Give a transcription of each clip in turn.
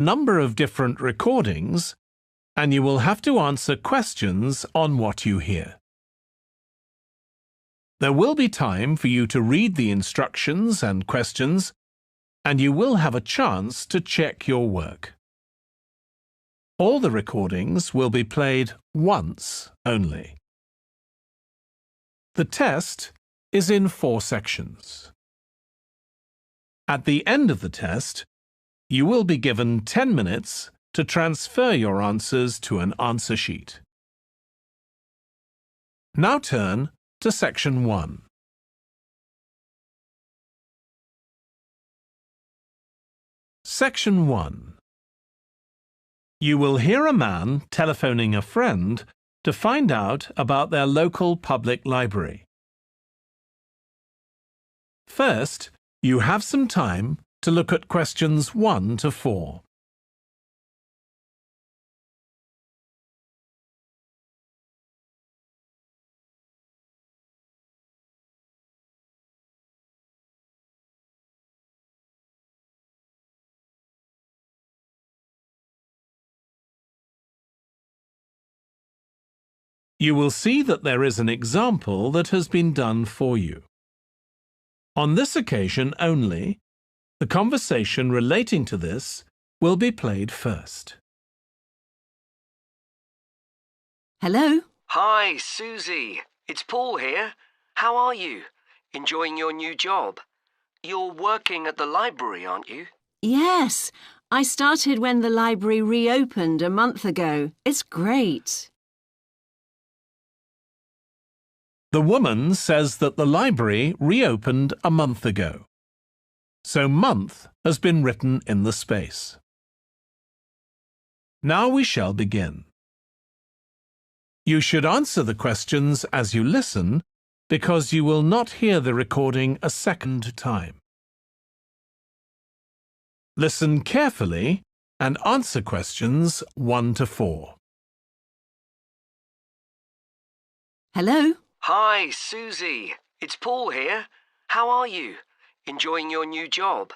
number of different recordings, and you will have to answer questions on what you hear. There will be time for you to read the instructions and questions, and you will have a chance to check your work. All the recordings will be played once only. The test is in 4 sections. At the end of the test, you will be given 10 minutes to transfer your answers to an answer sheet. Now turn to Section 1. Section 1. You will hear a man telephoning a friend to find out about their local public library. First, you have some time to look at questions 1 to 4. You will see that there is an example that has been done for you. On this occasion only, the conversation relating to this will be played first. Hello? Hi, Susie. It's Paul here. How are you? Enjoying your new job? You're working at the library, aren't you? Yes, I started when the library reopened a month ago. It's great. The woman says that the library reopened a month ago. So month has been written in the space. Now we shall begin. You should answer the questions as you listen because you will not hear the recording a second time. Listen carefully and answer questions 1 to 4. Hello? Hi, Susie. It's Paul here. How are you? Enjoying your new job?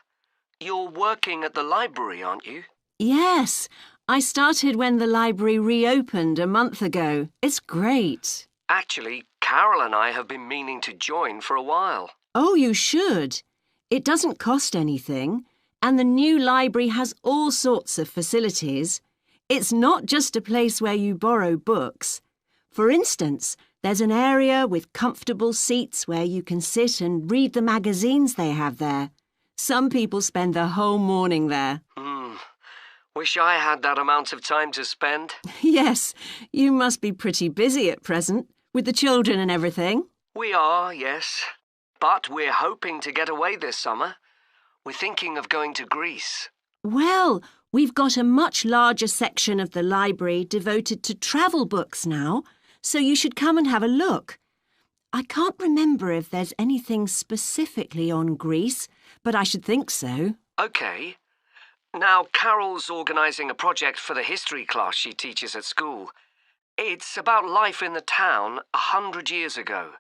You're working at the library, aren't you? Yes, I started when the library reopened a month ago. It's great. Actually, Carol and I have been meaning to join for a while. Oh, you should. It doesn't cost anything, and the new library has all sorts of facilities. It's not just a place where you borrow books. For instance, there's an area with comfortable seats where you can sit and read the magazines they have there. Some people spend the whole morning there. Wish I had that amount of time to spend. Yes, you must be pretty busy at present, with the children and everything. We are, yes. But we're hoping to get away this summer. We're thinking of going to Greece. Well, we've got a much larger section of the library devoted to travel books now, so you should come and have a look. I can't remember if there's anything specifically on Greece, but I should think so. OK. Now, Carol's organising a project for the history class she teaches at school. It's about life in the town 100 years ago.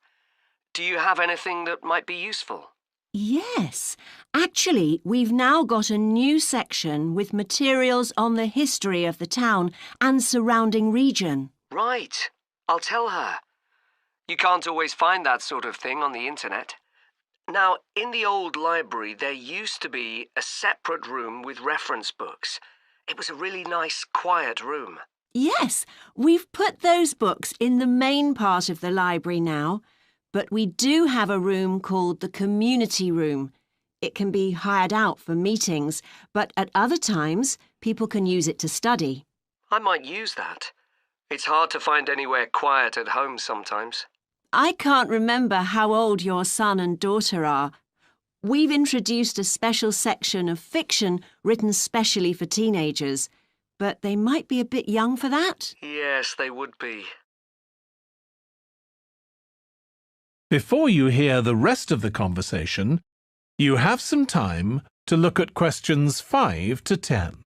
Do you have anything that might be useful? Yes. Actually, we've now got a new section with materials on the history of the town and surrounding region. Right. I'll tell her. You can't always find that sort of thing on the internet. Now, in the old library, there used to be a separate room with reference books. It was a really nice, quiet room. Yes, we've put those books in the main part of the library now, but we do have a room called the community room. It can be hired out for meetings, but at other times, people can use it to study. I might use that. It's hard to find anywhere quiet at home sometimes. I can't remember how old your son and daughter are. We've introduced a special section of fiction written specially for teenagers, but they might be a bit young for that. Yes, they would be. Before you hear the rest of the conversation, you have some time to look at questions 5 to 10.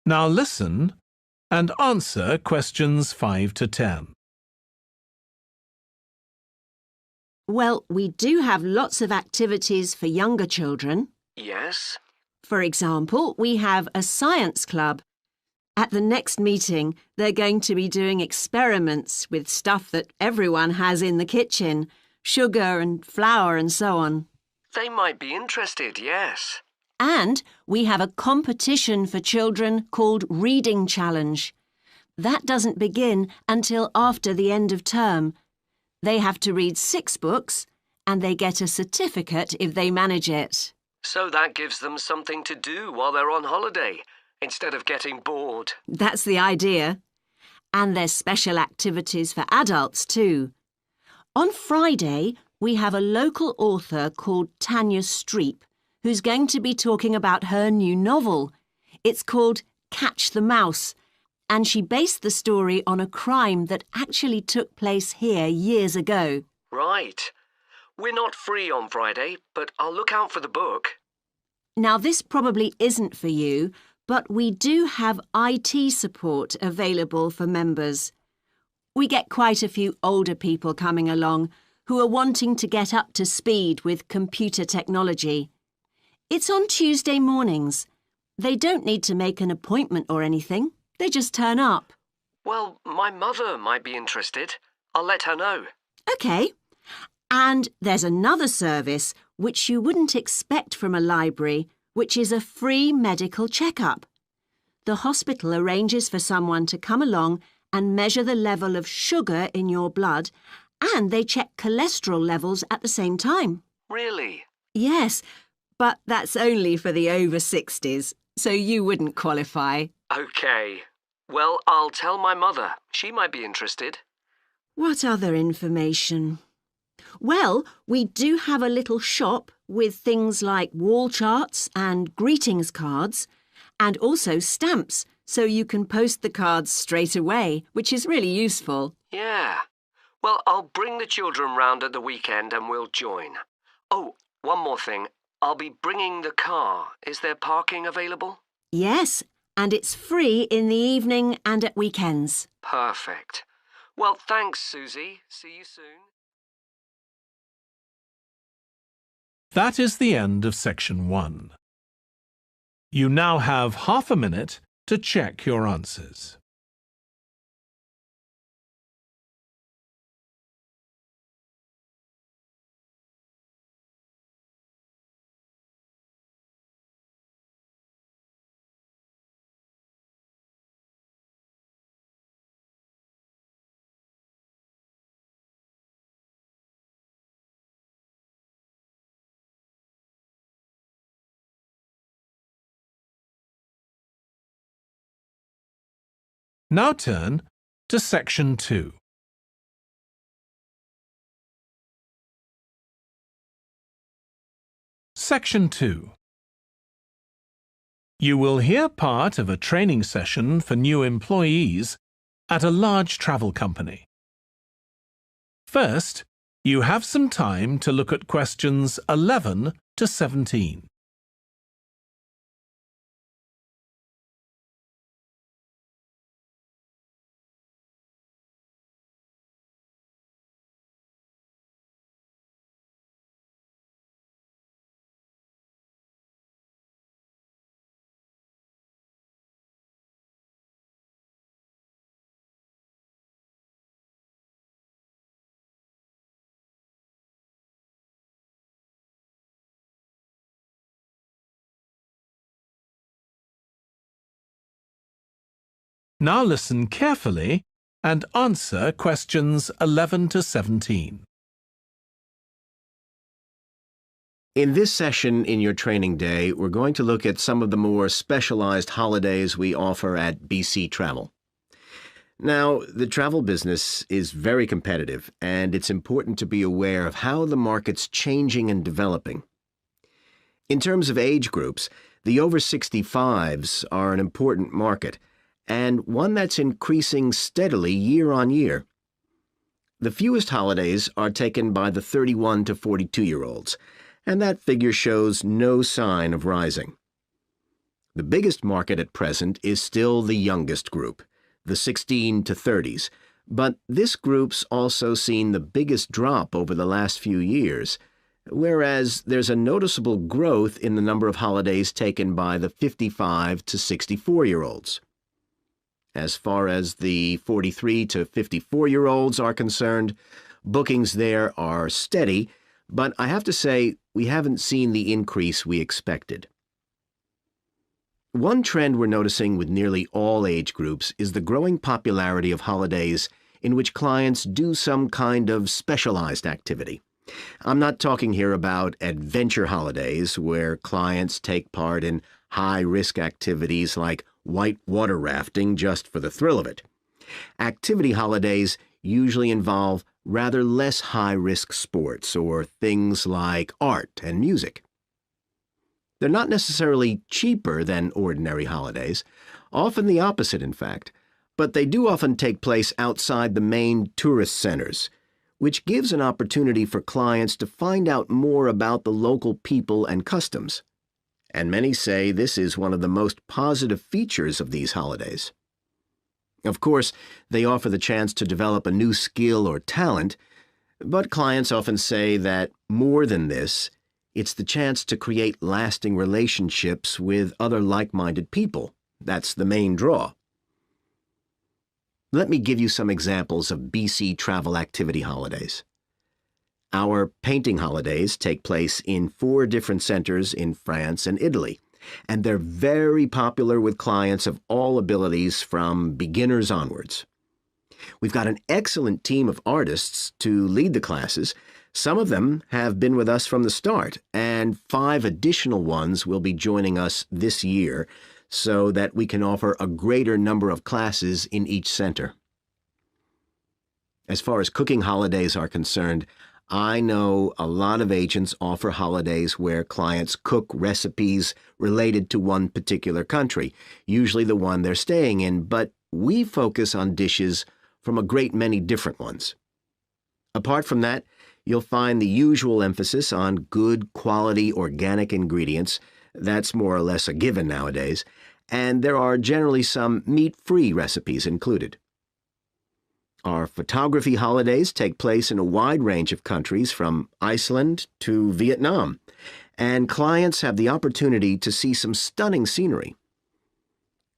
Now listen and answer questions 5 to 10. Well, we do have lots of activities for younger children. Yes? For example, we have a science club. At the next meeting, they're going to be doing experiments with stuff that everyone has in the kitchen, sugar and flour and so on. They might be interested, yes. And we have a competition for children called Reading Challenge. That doesn't begin until after the end of term. They have to read 6 books and they get a certificate if they manage it. So that gives them something to do while they're on holiday, instead of getting bored. That's the idea. And there's special activities for adults too. On Friday, we have a local author called Tanya Streep, who's going to be talking about her new novel. It's called Catch the Mouse, and she based the story on a crime that actually took place here years ago. Right. We're not free on Friday, but I'll look out for the book. Now, this probably isn't for you, but we do have IT support available for members. We get quite a few older people coming along who are wanting to get up to speed with computer technology. It's on Tuesday mornings. They don't need to make an appointment or anything. They just turn up. Well, my mother might be interested. I'll let her know. OK. And there's another service which you wouldn't expect from a library, which is a free medical checkup. The hospital arranges for someone to come along and measure the level of sugar in your blood, and they check cholesterol levels at the same time. Really? Yes, but that's only for the over 60s, so you wouldn't qualify. OK. Well, I'll tell my mother. She might be interested. What other information? Well, we do have a little shop with things like wall charts and greetings cards, and also stamps, so you can post the cards straight away, which is really useful. Yeah. Well, I'll bring the children round at the weekend and we'll join. Oh, one more thing. I'll be bringing the car. Is there parking available? Yes, and it's free in the evening and at weekends. Perfect. Well, thanks, Susie. See you soon. That is the end of section 1. You now have half a minute to check your answers. Now turn to section 2. Section 2. You will hear part of a training session for new employees at a large travel company. First, you have some time to look at questions 11 to 17. Now listen carefully and answer questions 11 to 17. In this session in your training day, we're going to look at some of the more specialized holidays we offer at BC Travel. Now, the travel business is very competitive, and it's important to be aware of how the market's changing and developing. In terms of age groups, the over 65s are an important market, and one that's increasing steadily year on year. The fewest holidays are taken by the 31 to 42-year-olds, and that figure shows no sign of rising. The biggest market at present is still the youngest group, the 16 to 30s, but this group's also seen the biggest drop over the last few years, whereas there's a noticeable growth in the number of holidays taken by the 55 to 64-year-olds. As far as the 43 to 54-year-olds are concerned, bookings there are steady, but I have to say we haven't seen the increase we expected. One trend we're noticing with nearly all age groups is the growing popularity of holidays in which clients do some kind of specialized activity. I'm not talking here about adventure holidays where clients take part in high-risk activities like white water rafting just for the thrill of it. Activity holidays usually involve rather less high-risk sports or things like art and music. They're not necessarily cheaper than ordinary holidays, often the opposite, in fact, but they do often take place outside the main tourist centers, which gives an opportunity for clients to find out more about the local people and customs. And many say this is one of the most positive features of these holidays. Of course, they offer the chance to develop a new skill or talent, but clients often say that more than this, it's the chance to create lasting relationships with other like-minded people. That's the main draw. Let me give you some examples of BC travel activity holidays. Our painting holidays take place in 4 different centers in France and Italy, and they're very popular with clients of all abilities from beginners onwards. We've got an excellent team of artists to lead the classes. Some of them have been with us from the start, and 5 additional ones will be joining us this year so that we can offer a greater number of classes in each center. As far as cooking holidays are concerned, I know a lot of agents offer holidays where clients cook recipes related to one particular country, usually the one they're staying in, but we focus on dishes from a great many different ones. Apart from that, you'll find the usual emphasis on good quality organic ingredients. That's more or less a given nowadays, and there are generally some meat-free recipes included. Our photography holidays take place in a wide range of countries from Iceland to Vietnam, and clients have the opportunity to see some stunning scenery.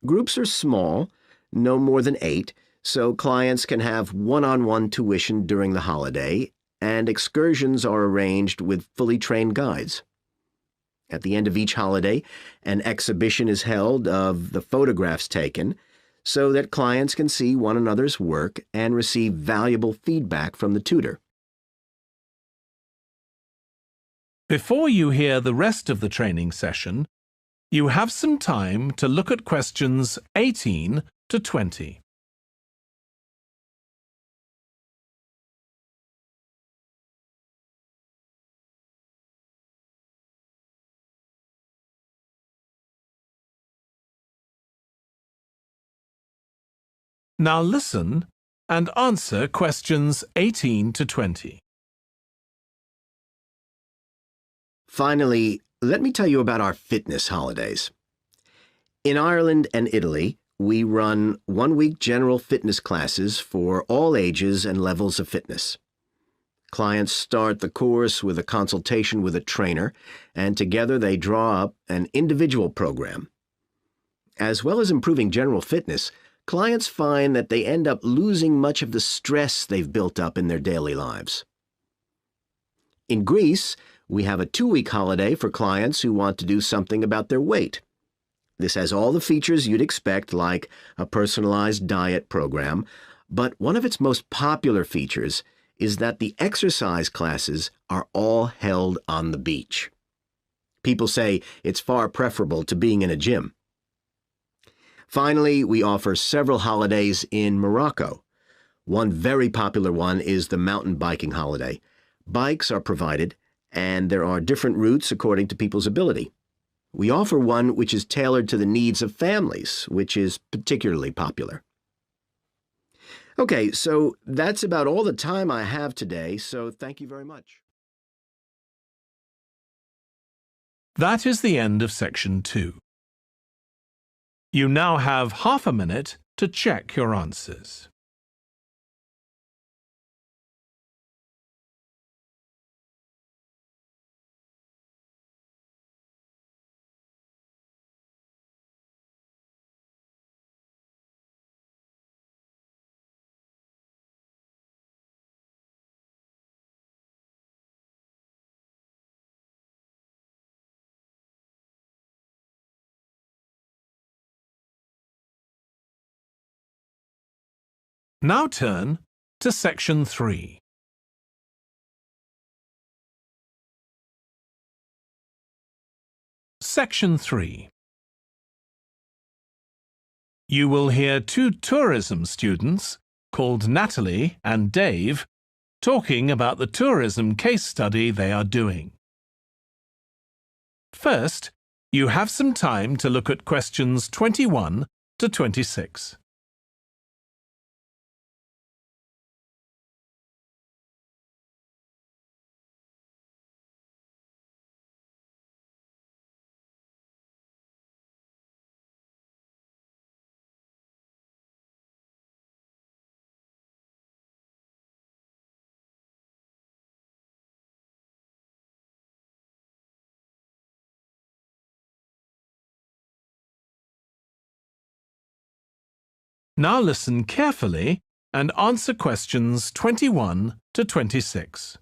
Groups are small, no more than 8, so clients can have one-on-one tuition during the holiday, and excursions are arranged with fully trained guides. At the end of each holiday, an exhibition is held of the photographs taken so that clients can see one another's work and receive valuable feedback from the tutor. Before you hear the rest of the training session, you have some time to look at questions 18 to 20. Now listen and answer questions 18 to 20. Finally, let me tell you about our fitness holidays. In Ireland and Italy, we run one-week general fitness classes for all ages and levels of fitness. Clients start the course with a consultation with a trainer, and together they draw up an individual program. As well as improving general fitness, clients find that they end up losing much of the stress they've built up in their daily lives. In Greece, we have a 2-week holiday for clients who want to do something about their weight. This has all the features you'd expect, like a personalized diet program, but one of its most popular features is that the exercise classes are all held on the beach. People say it's far preferable to being in a gym. Finally, we offer several holidays in Morocco. One very popular one is the mountain biking holiday. Bikes are provided, and there are different routes according to people's ability. We offer one which is tailored to the needs of families, which is particularly popular. Okay, so that's about all the time I have today, so thank you very much. That is the end of section 2. You now have half a minute to check your answers. Now turn to Section 3. Section 3. You will hear two tourism students, called Natalie and Dave, talking about the tourism case study they are doing. First, you have some time to look at questions 21 to 26. Now listen carefully and answer questions 21 to 26.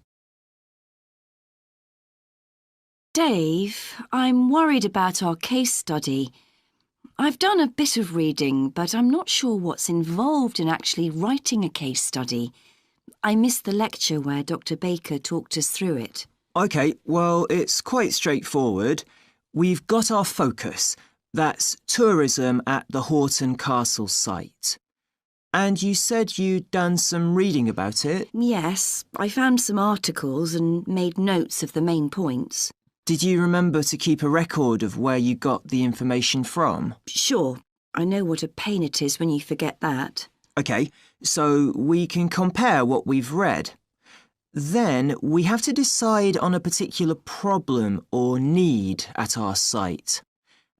Dave, I'm worried about our case study. I've done a bit of reading, but I'm not sure what's involved in actually writing a case study. I missed the lecture where Dr. Baker talked us through it. OK, well, it's quite straightforward. We've got our focus. That's tourism at the Horton Castle site. And you said you'd done some reading about it? Yes, I found some articles and made notes of the main points. Did you remember to keep a record of where you got the information from? Sure, I know what a pain it is when you forget that. OK, so we can compare what we've read. Then we have to decide on a particular problem or need at our site.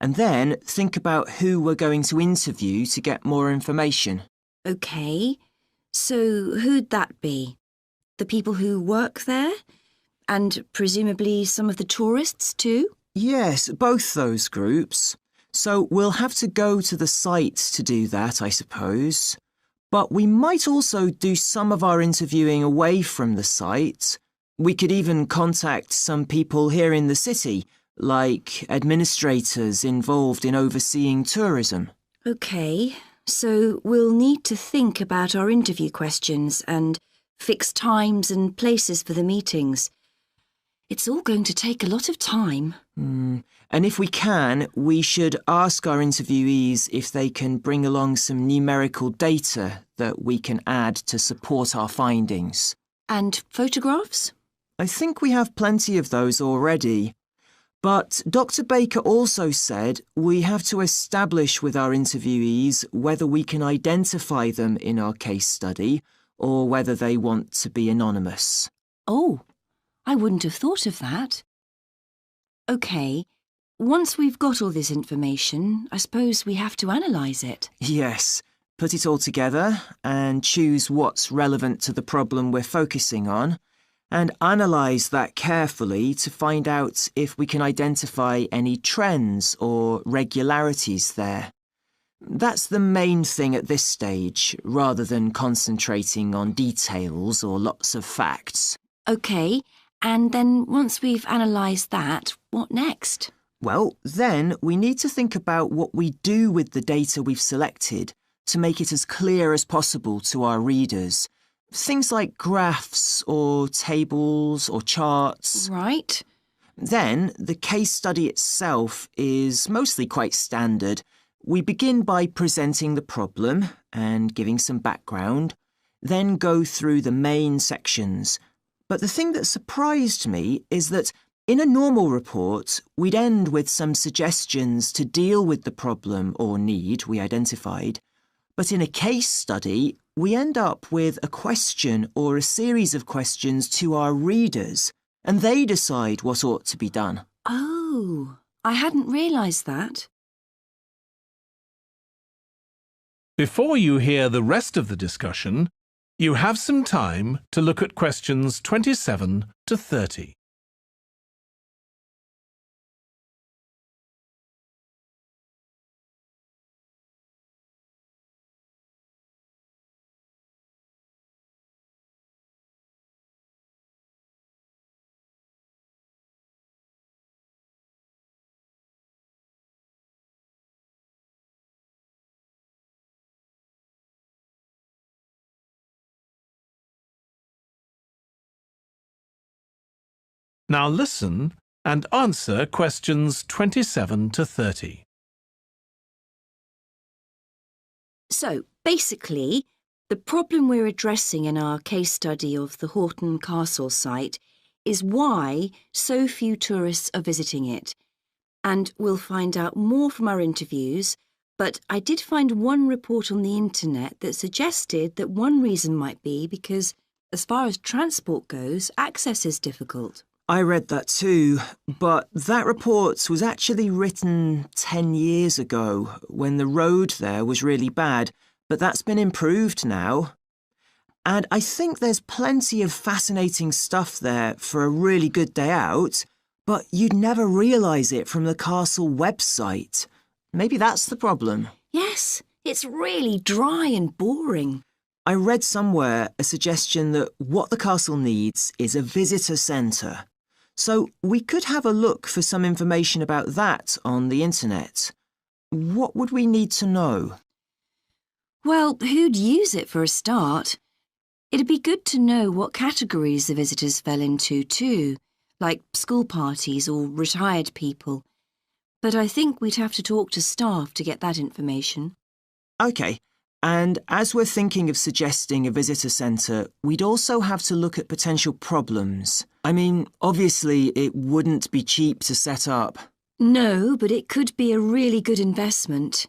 And then think about who we're going to interview to get more information. OK, so who'd that be? The people who work there? And presumably some of the tourists too? Yes, both those groups. So we'll have to go to the site to do that, I suppose. But we might also do some of our interviewing away from the site. We could even contact some people here in the city, like administrators involved in overseeing tourism. OK, so we'll need to think about our interview questions and fix times and places for the meetings. It's all going to take a lot of time. And if we can, we should ask our interviewees if they can bring along some numerical data that we can add to support our findings. And photographs? I think we have plenty of those already. But Dr. Baker also said we have to establish with our interviewees whether we can identify them in our case study or whether they want to be anonymous. Oh, I wouldn't have thought of that. OK, once we've got all this information, I suppose we have to analyse it. Yes, put it all together and choose what's relevant to the problem we're focusing on, and analyse that carefully to find out if we can identify any trends or regularities there. That's the main thing at this stage, rather than concentrating on details or lots of facts. OK, and then once we've analysed that, what next? Well, then we need to think about what we do with the data we've selected to make it as clear as possible to our readers. Things like graphs or tables or charts. Right. Then the case study itself is mostly quite standard. We begin by presenting the problem and giving some background, then go through the main sections. But the thing that surprised me is that in a normal report, we'd end with some suggestions to deal with the problem or need we identified. But in a case study, we end up with a question or a series of questions to our readers, and they decide what ought to be done. Oh, I hadn't realised that. Before you hear the rest of the discussion, you have some time to look at questions 27 to 30. Now listen and answer questions 27 to 30. So, basically, the problem we're addressing in our case study of the Horton Castle site is why so few tourists are visiting it. And we'll find out more from our interviews, but I did find one report on the internet that suggested that one reason might be because, as far as transport goes, access is difficult. I read that too, but that report was actually written 10 years ago when the road there was really bad, but that's been improved now. And I think there's plenty of fascinating stuff there for a really good day out, but you'd never realise it from the castle website. Maybe that's the problem. Yes, it's really dry and boring. I read somewhere a suggestion that what the castle needs is a visitor centre. So we could have a look for some information about that on the internet. What would we need to know? Well, who'd use it for a start? It'd be good to know what categories the visitors fell into too, like school parties or retired people. But I think we'd have to talk to staff to get that information. OK, and as we're thinking of suggesting a visitor centre, we'd also have to look at potential problems. I mean, obviously it wouldn't be cheap to set up. No, but it could be a really good investment.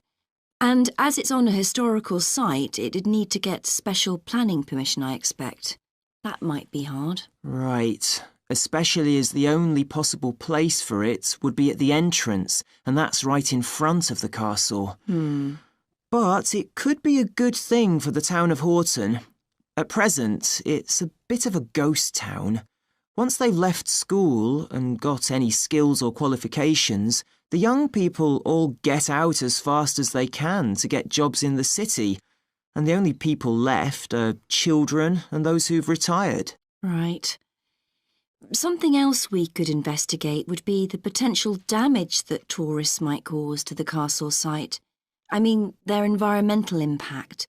And as it's on a historical site, it'd need to get special planning permission, I expect. That might be hard. Right, especially as the only possible place for it would be at the entrance, and that's right in front of the castle. But it could be a good thing for the town of Horton. At present, it's a bit of a ghost town. Once they've left school and got any skills or qualifications, the young people all get out as fast as they can to get jobs in the city, and the only people left are children and those who've retired. Right. Something else we could investigate would be the potential damage that tourists might cause to the castle site. I mean, their environmental impact.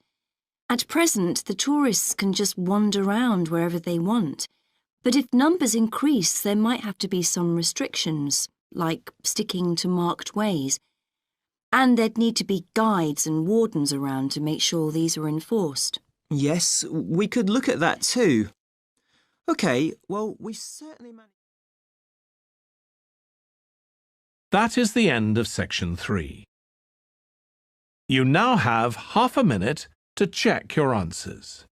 At present, the tourists can just wander around wherever they want. But if numbers increase, there might have to be some restrictions, like sticking to marked ways. And there'd need to be guides and wardens around to make sure these are enforced. Yes, we could look at that too. OK, well, we've certainly managed... That is the end of section 3. You now have half a minute to check your answers.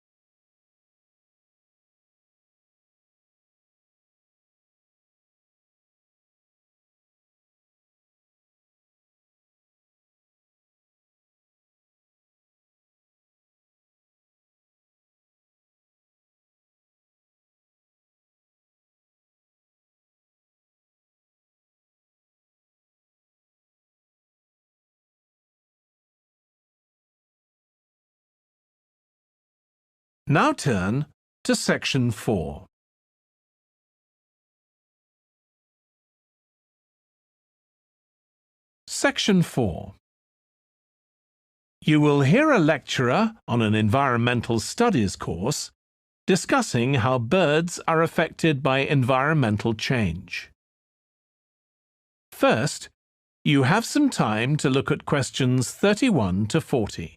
Now turn to section 4. Section 4. You will hear a lecturer on an environmental studies course discussing how birds are affected by environmental change. First, you have some time to look at questions 31 to 40.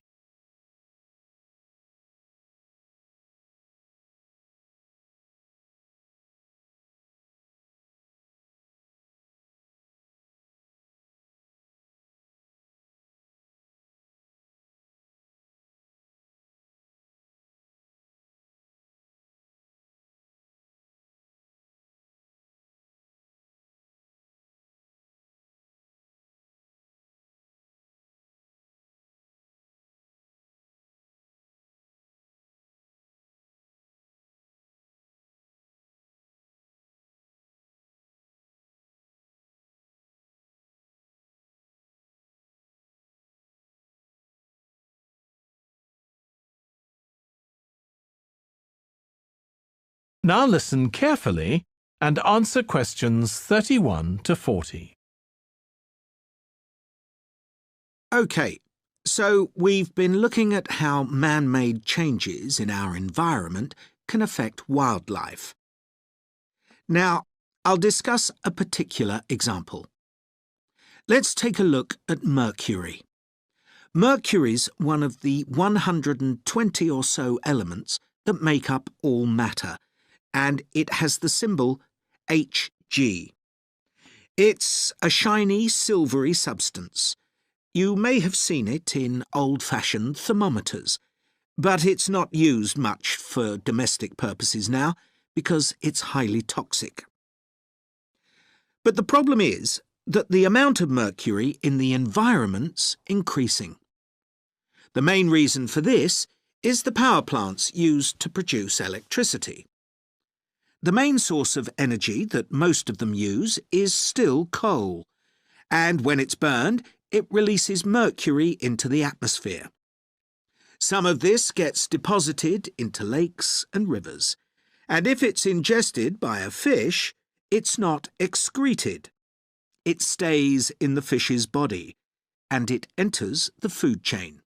Now listen carefully and answer questions 31 to 40. OK, so we've been looking at how man-made changes in our environment can affect wildlife. Now, I'll discuss a particular example. Let's take a look at mercury. Mercury's one of the 120 or so elements that make up all matter, and it has the symbol Hg. It's a shiny, silvery substance. You may have seen it in old-fashioned thermometers, but it's not used much for domestic purposes now because it's highly toxic. But the problem is that the amount of mercury in the environment's increasing. The main reason for this is the power plants used to produce electricity. The main source of energy that most of them use is still coal, and when it's burned, it releases mercury into the atmosphere. Some of this gets deposited into lakes and rivers, and if it's ingested by a fish, it's not excreted. It stays in the fish's body, and it enters the food chain.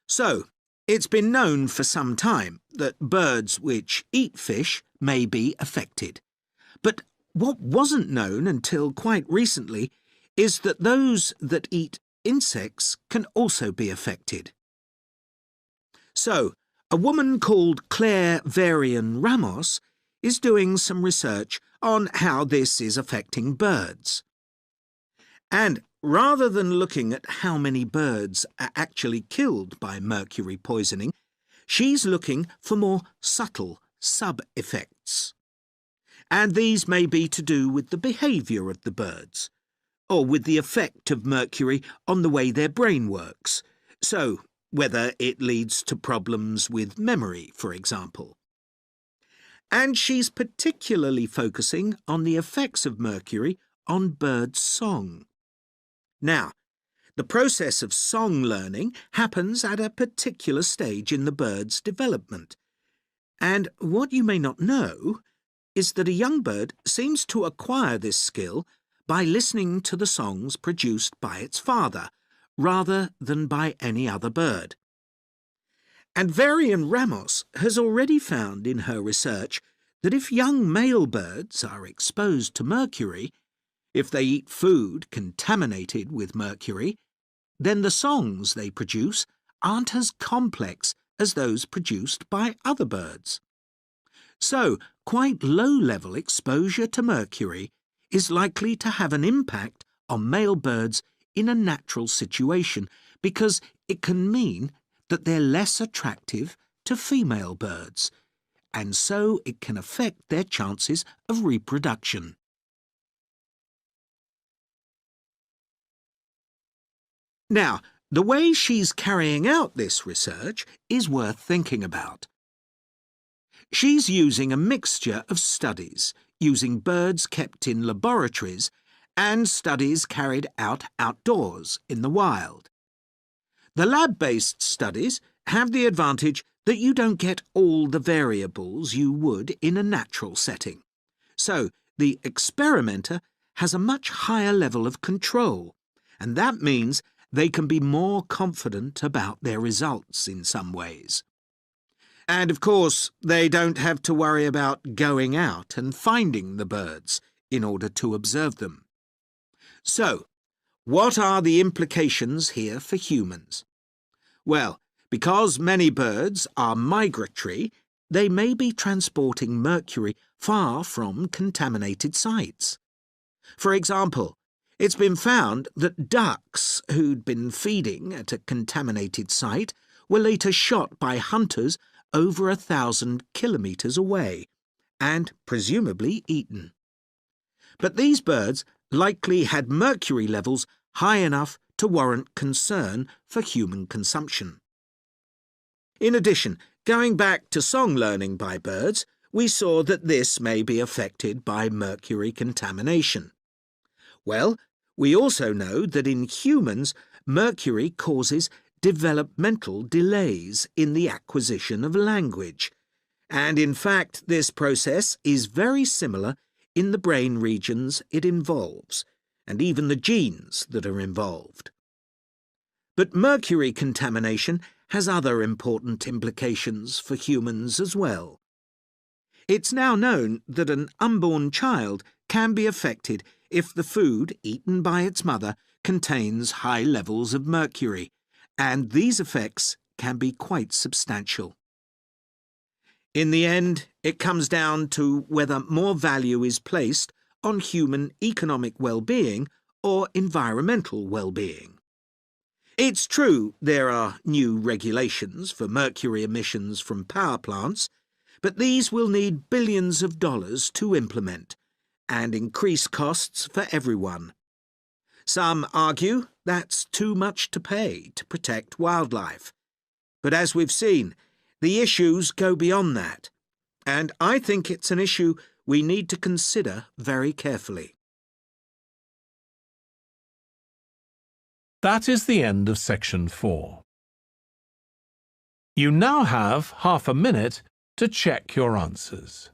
So, it's been known for some time that birds which eat fish may be affected. But what wasn't known until quite recently is that those that eat insects can also be affected. So, a woman called Claire Varian Ramos is doing some research on how this is affecting birds. And rather than looking at how many birds are actually killed by mercury poisoning, she's looking for more subtle sub-effects. And these may be to do with the behaviour of the birds, or with the effect of mercury on the way their brain works, so whether it leads to problems with memory, for example. And she's particularly focusing on the effects of mercury on bird song. Now, the process of song learning happens at a particular stage in the bird's development. And what you may not know is that a young bird seems to acquire this skill by listening to the songs produced by its father, rather than by any other bird. And Varian Ramos has already found in her research that if young male birds are exposed to mercury, if they eat food contaminated with mercury, then the songs they produce aren't as complex as those produced by other birds. So, quite low-level exposure to mercury is likely to have an impact on male birds in a natural situation because it can mean that they're less attractive to female birds, and so it can affect their chances of reproduction. Now, the way she's carrying out this research is worth thinking about. She's using a mixture of studies, using birds kept in laboratories and studies carried out outdoors in the wild. The lab-based studies have the advantage that you don't get all the variables you would in a natural setting. So, the experimenter has a much higher level of control, and that means they can be more confident about their results in some ways. And of course, they don't have to worry about going out and finding the birds in order to observe them. So, what are the implications here for humans? Well, because many birds are migratory, they may be transporting mercury far from contaminated sites. For example, it's been found that ducks who'd been feeding at a contaminated site were later shot by hunters over 1,000 kilometres away and presumably eaten. But these birds likely had mercury levels high enough to warrant concern for human consumption. In addition, going back to song learning by birds, we saw that this may be affected by mercury contamination. Well, we also know that in humans, mercury causes developmental delays in the acquisition of language, And in fact, this process is very similar in the brain regions it involves, and even the genes that are involved. But mercury contamination has other important implications for humans as well. It's now known that an unborn child can be affected if the food eaten by its mother contains high levels of mercury, and these effects can be quite substantial. In the end, it comes down to whether more value is placed on human economic well-being or environmental well-being. It's true there are new regulations for mercury emissions from power plants, but these will need billions of dollars to implement and increase costs for everyone. Some argue that's too much to pay to protect wildlife. But as we've seen, the issues go beyond that, and I think it's an issue we need to consider very carefully. That is the end of section 4. You now have half a minute to check your answers.